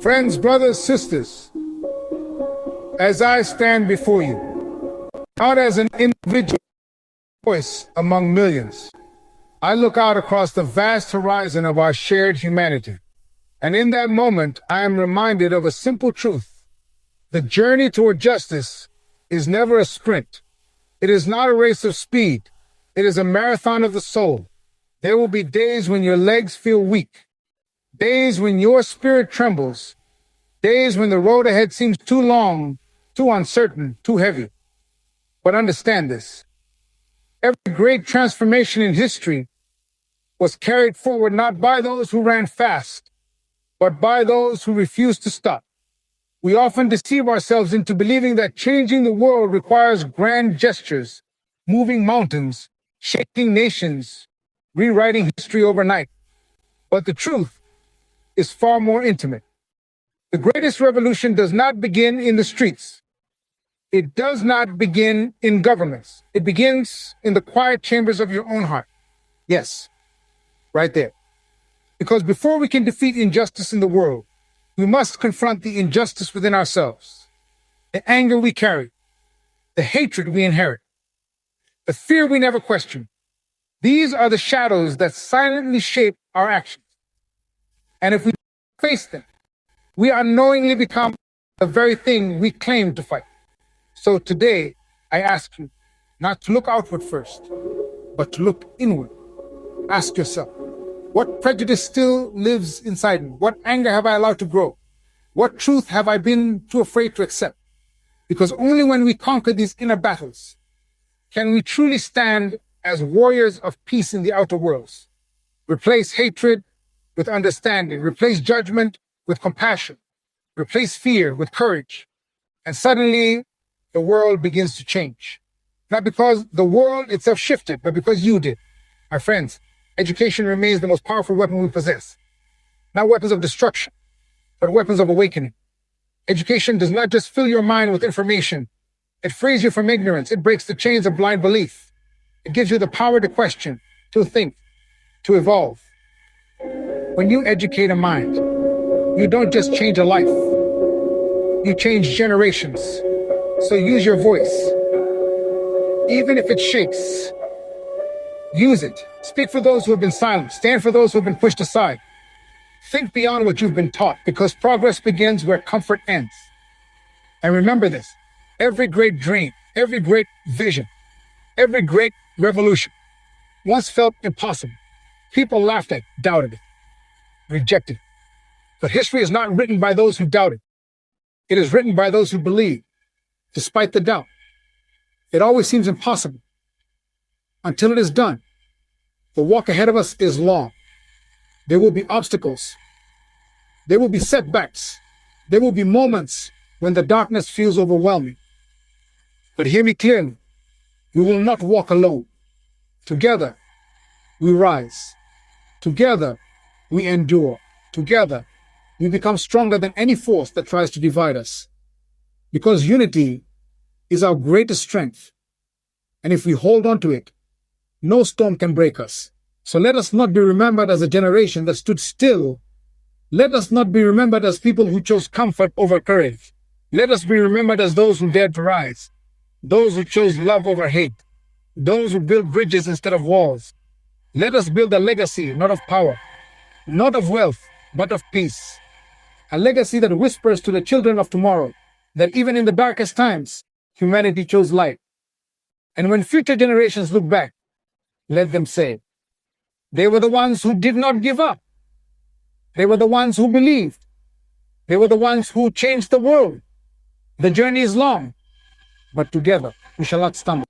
Friends, brothers, sisters, as I stand before you, not as an individual voice among millions, I look out across the vast horizon of our shared humanity. And in that moment, I am reminded of a simple truth. The journey toward justice is never a sprint. It is not a race of speed. It is a marathon of the soul. There will be days when your legs feel weak, days when your spirit trembles, days when the road ahead seems too long, too uncertain, too heavy. But understand this. Every great transformation in history was carried forward not by those who ran fast, but by those who refused to stop. We often deceive ourselves into believing that changing the world requires grand gestures, moving mountains, shaking nations, rewriting history overnight. But the truth is far more intimate. The greatest revolution does not begin in the streets. It does not begin in governments. It begins in the quiet chambers of your own heart. Yes, right there. Because before we can defeat injustice in the world, we must confront the injustice within ourselves, the anger we carry, the hatred we inherit, the fear we never question. These are the shadows that silently shape our actions. And if we face them, we unknowingly become the very thing we claim to fight. So today, I ask you not to look outward first, but to look inward. Ask yourself, what prejudice still lives inside me? What anger have I allowed to grow? What truth have I been too afraid to accept? Because only when we conquer these inner battles can we truly stand as warriors of peace in the outer worlds. Replace hatred with understanding, replace judgment with compassion, replace fear with courage. And suddenly the world begins to change. Not because the world itself shifted, but because you did. My friends, education remains the most powerful weapon we possess. Not weapons of destruction, but weapons of awakening. Education does not just fill your mind with information. It frees you from ignorance. It breaks the chains of blind belief. It gives you the power to question, to think, to evolve. When you educate a mind, you don't just change a life. You change generations. So use your voice. Even if it shakes, use it. Speak for those who have been silent. Stand for those who have been pushed aside. Think beyond what you've been taught, because progress begins where comfort ends. And remember this, every great dream, every great vision, every great revolution once felt impossible. People laughed at, doubted it, rejected it. But history is not written by those who doubted. It is written by those who believe, despite the doubt. It always seems impossible until it is done. The walk ahead of us is long. There will be obstacles. There will be setbacks. There will be moments when the darkness feels overwhelming. But hear me clearly. We will not walk alone. Together, we rise. Together, we endure. Together, we become stronger than any force that tries to divide us. Because unity is our greatest strength. And if we hold on to it, no storm can break us. So let us not be remembered as a generation that stood still. Let us not be remembered as people who chose comfort over courage. Let us be remembered as those who dared to rise, those who chose love over hate, those who built bridges instead of walls. Let us build a legacy, not of power, not of wealth, but of peace. A legacy that whispers to the children of tomorrow that even in the darkest times, humanity chose light. And when future generations look back, let them say, they were the ones who did not give up. They were the ones who believed. They were the ones who changed the world. The journey is long, but together we shall not stumble.